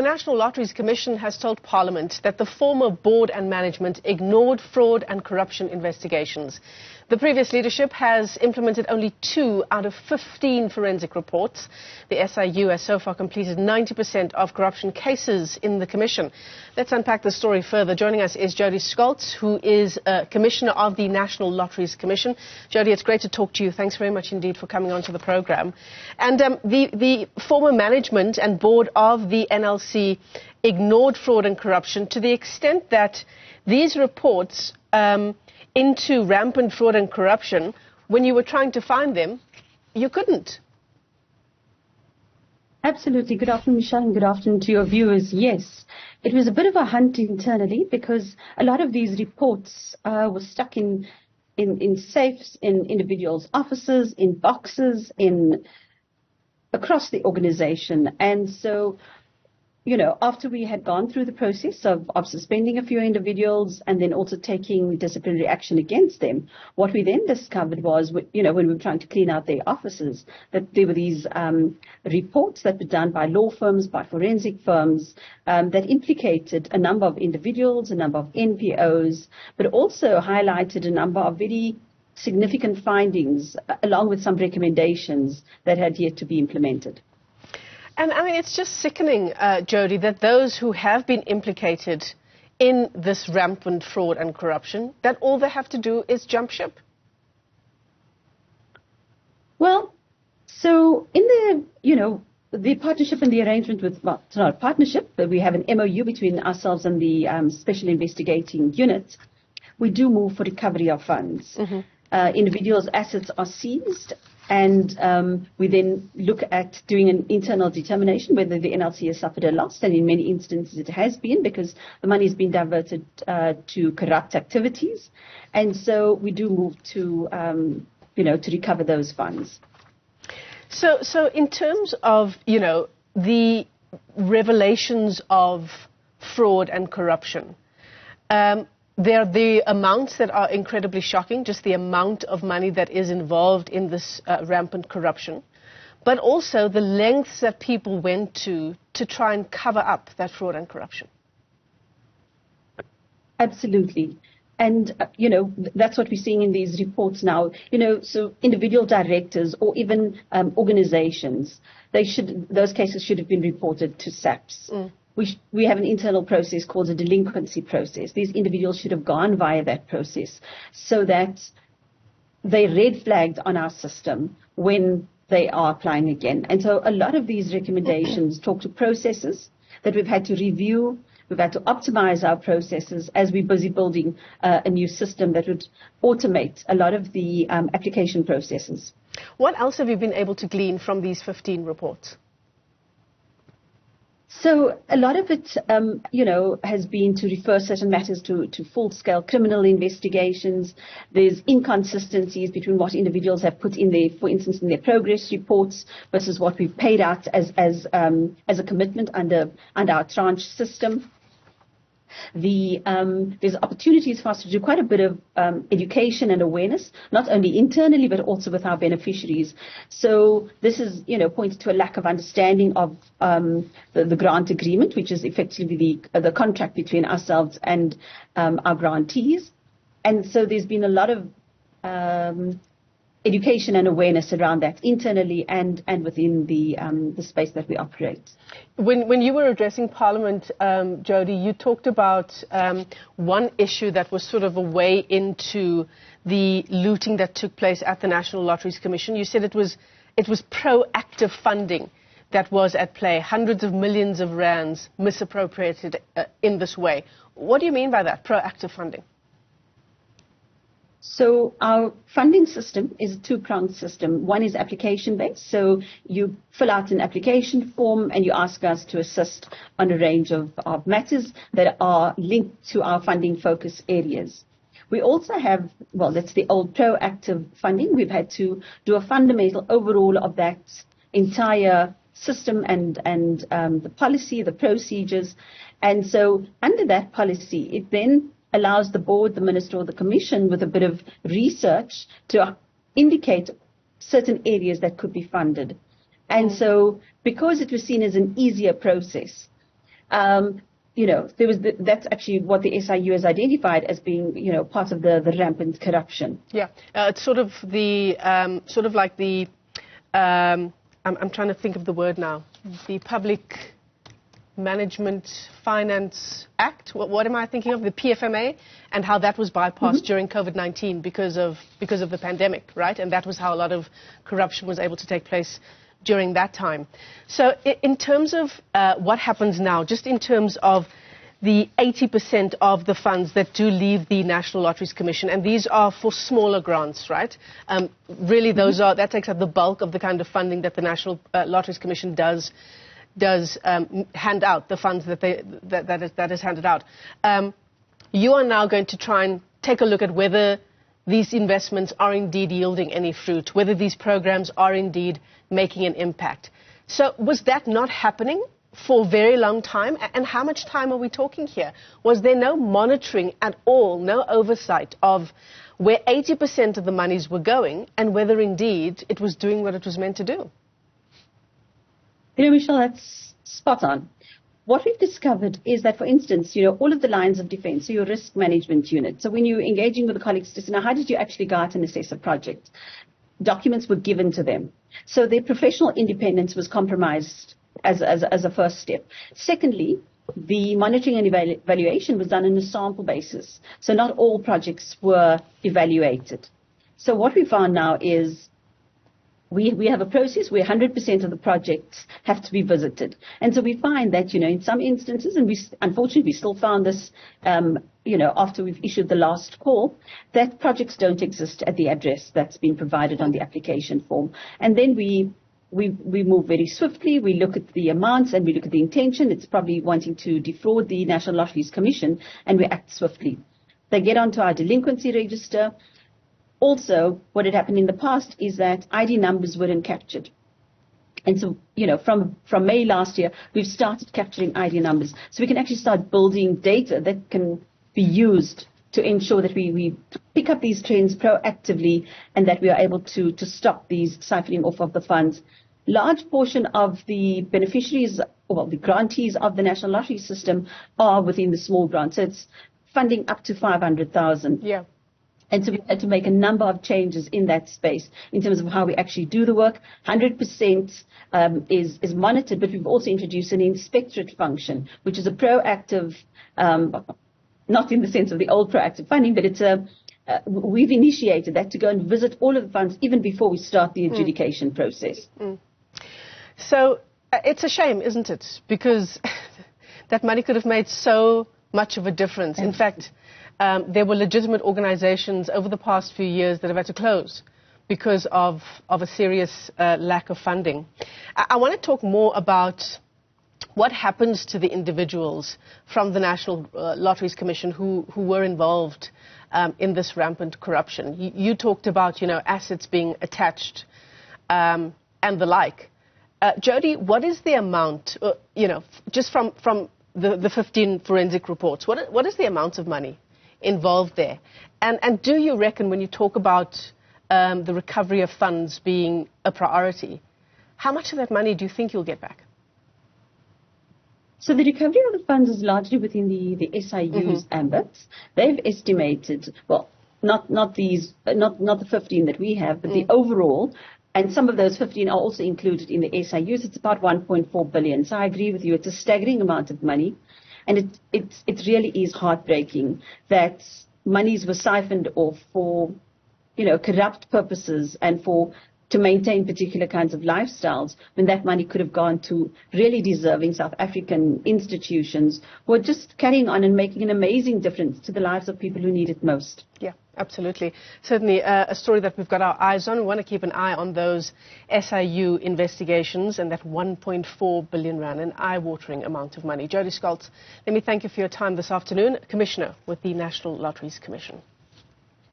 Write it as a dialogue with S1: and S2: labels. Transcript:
S1: The National Lotteries Commission has told Parliament that the former board and management ignored fraud and corruption investigations. The previous leadership has implemented only 2 out of 15 forensic reports. The SIU has so far completed 90% of corruption cases in the Commission. Let's unpack the story further. Joining us is Jodi Scholtz, who is Commissioner of the National Lotteries Commission. Jodi, it's great to talk to you. Thanks very much indeed for coming onto the programme. And the former management and board of the NLC ignored fraud and corruption to the extent that these reports into rampant fraud and corruption, when you were trying to find them, you couldn't.
S2: Absolutely. Good afternoon, Michelle, and good afternoon to your viewers. Yes, it was a bit of a hunt internally because a lot of these reports were stuck in safes, in individuals' offices, in boxes, across the organization. And so, you know, after we had gone through the process of suspending a few individuals and then also taking disciplinary action against them, what we then discovered was, you know, when we were trying to clean out their offices, that there were these reports that were done by law firms, by forensic firms, that implicated a number of individuals, a number of NPOs, but also highlighted a number of very significant findings, along with some recommendations that had yet to be implemented.
S1: And I mean, it's just sickening, Jodi, that those who have been implicated in this rampant fraud and corruption, that all they have to do is jump ship. Well,
S2: so in the, you know, the partnership and the arrangement with, well, it's not a partnership, but we have an MOU between ourselves and the Special Investigating Unit. We do move for recovery of funds. Mm-hmm. Individuals' assets are seized, and we then look at doing an internal determination whether the NLC has suffered a loss, and in many instances it has been because the money has been diverted to corrupt activities. And so we do move to, you know, to recover those funds.
S1: So in terms of, you know, the revelations of fraud and corruption, there are the amounts that are incredibly shocking, just the amount of money that is involved in this rampant corruption, but also the lengths that people went to try and cover up that fraud and corruption.
S2: Absolutely. And, you know, that's what we're seeing in these reports now. You know, so individual directors or even organizations, those cases should have been reported to SAPS. Mm. We have an internal process called a delinquency process. These individuals should have gone via that process so that they red flagged on our system when they are applying again. And so a lot of these recommendations talk to processes that we've had to review. We've had to optimize our processes as we're busy building a new system that would automate a lot of the application processes.
S1: What else have you been able to glean from these 15 reports?
S2: So a lot of it, you know, has been to refer certain matters to full-scale criminal investigations. There's inconsistencies between what individuals have put in their, for instance, in their progress reports versus what we've paid out as a commitment under our tranche system. There's opportunities for us to do quite a bit of education and awareness, not only internally but also with our beneficiaries. So this is, you know, pointed to a lack of understanding of the grant agreement, which is effectively the contract between ourselves and our grantees. And so there's been a lot of education and awareness around that internally and within the space that we operate.
S1: When you were addressing Parliament, Jodi, you talked about one issue that was sort of a way into the looting that took place at the National Lotteries Commission. You said it was proactive funding that was at play, hundreds of millions of rands misappropriated in this way. What do you mean by that, proactive funding?
S2: So our funding system is a two-pronged system. One is application-based. So you fill out an application form and you ask us to assist on a range of matters that are linked to our funding focus areas. We also have, well, that's the old proactive funding. We've had to do a fundamental overhaul of that entire system and the policy, the procedures. And so under that policy, it then allows the board, the minister or the commission with a bit of research to indicate certain areas that could be funded. And so because it was seen as an easier process, That's actually what the SIU has identified as being, part of the rampant corruption.
S1: Yeah, it's sort of the, I'm trying to think of the word now, the Public Management Finance Act. What am I thinking of? The PFMA, and how that was bypassed during COVID-19 because of the pandemic, right? And that was how a lot of corruption was able to take place during that time. So in terms of what happens now, just in terms of the 80% of the funds that do leave the National Lotteries Commission, and these are for smaller grants, right? Really, that takes up the bulk of the kind of funding that the National Lotteries Commission does hand out, the funds that is handed out. You are now going to try and take a look at whether these investments are indeed yielding any fruit, whether these programs are indeed making an impact. So was that not happening for a very long time? And how much time are we talking here? Was there no monitoring at all, no oversight of where 80% of the monies were going and whether indeed it was doing what it was meant to do?
S2: Michelle, that's spot on. What we've discovered is that, for instance, all of the lines of defense, so your risk management unit, so when you're engaging with the colleagues to say, now, how did you actually go out and assess a project? Documents were given to them. So their professional independence was compromised as a first step. Secondly, the monitoring and evaluation was done on a sample basis. So not all projects were evaluated. So what we found now is we have a process where 100% of the projects have to be visited. And so we find that, in some instances, and unfortunately we still found this, after we've issued the last call, that projects don't exist at the address that's been provided on the application form. And then we move very swiftly. We look at the amounts and we look at the intention. It's probably wanting to defraud the National Lotteries Commission, and we act swiftly. They get onto our delinquency register. Also, what had happened in the past is that ID numbers weren't captured. And so, from May last year, we've started capturing ID numbers. So we can actually start building data that can be used to ensure that we pick up these trends proactively and that we are able to stop these siphoning off of the funds. Large portion of the beneficiaries, the grantees of the National Lottery system are within the small grant. So it's funding up to 500,000.
S1: Yeah.
S2: And so we had to make a number of changes in that space in terms of how we actually do the work. 100% is monitored, but we've also introduced an inspectorate function, which is a proactive, not in the sense of the old proactive funding, but it's we've initiated that to go and visit all of the funds even before we start the adjudication process.
S1: So it's a shame, isn't it? Because that money could have made so much of a difference. In fact, there were legitimate organizations over the past few years that have had to close because of a serious lack of funding. I want to talk more about what happens to the individuals from the National Lotteries Commission who were involved in this rampant corruption. You talked about, assets being attached and the like. Jodi, what is the amount, just from the 15 forensic reports, what is the amount of money involved there? And do you reckon, when you talk about the recovery of funds being a priority, how much of that money do you think you'll get back?
S2: So the recovery of the funds is largely within the SIU's ambits. They've estimated, not the 15 that we have, but the overall, and some of those 15 are also included in the SIUs. It's about 1.4 billion. So I agree with you. It's a staggering amount of money. And it really is heartbreaking that monies were siphoned off for, corrupt purposes and to maintain particular kinds of lifestyles, when that money could have gone to really deserving South African institutions who are just carrying on and making an amazing difference to the lives of people who need it most.
S1: Yeah, absolutely. Certainly a story that we've got our eyes on. We want to keep an eye on those SIU investigations and that 1.4 billion rand, an eye-watering amount of money. Jodi Scholtz, let me thank you for your time this afternoon, Commissioner with the National Lotteries Commission.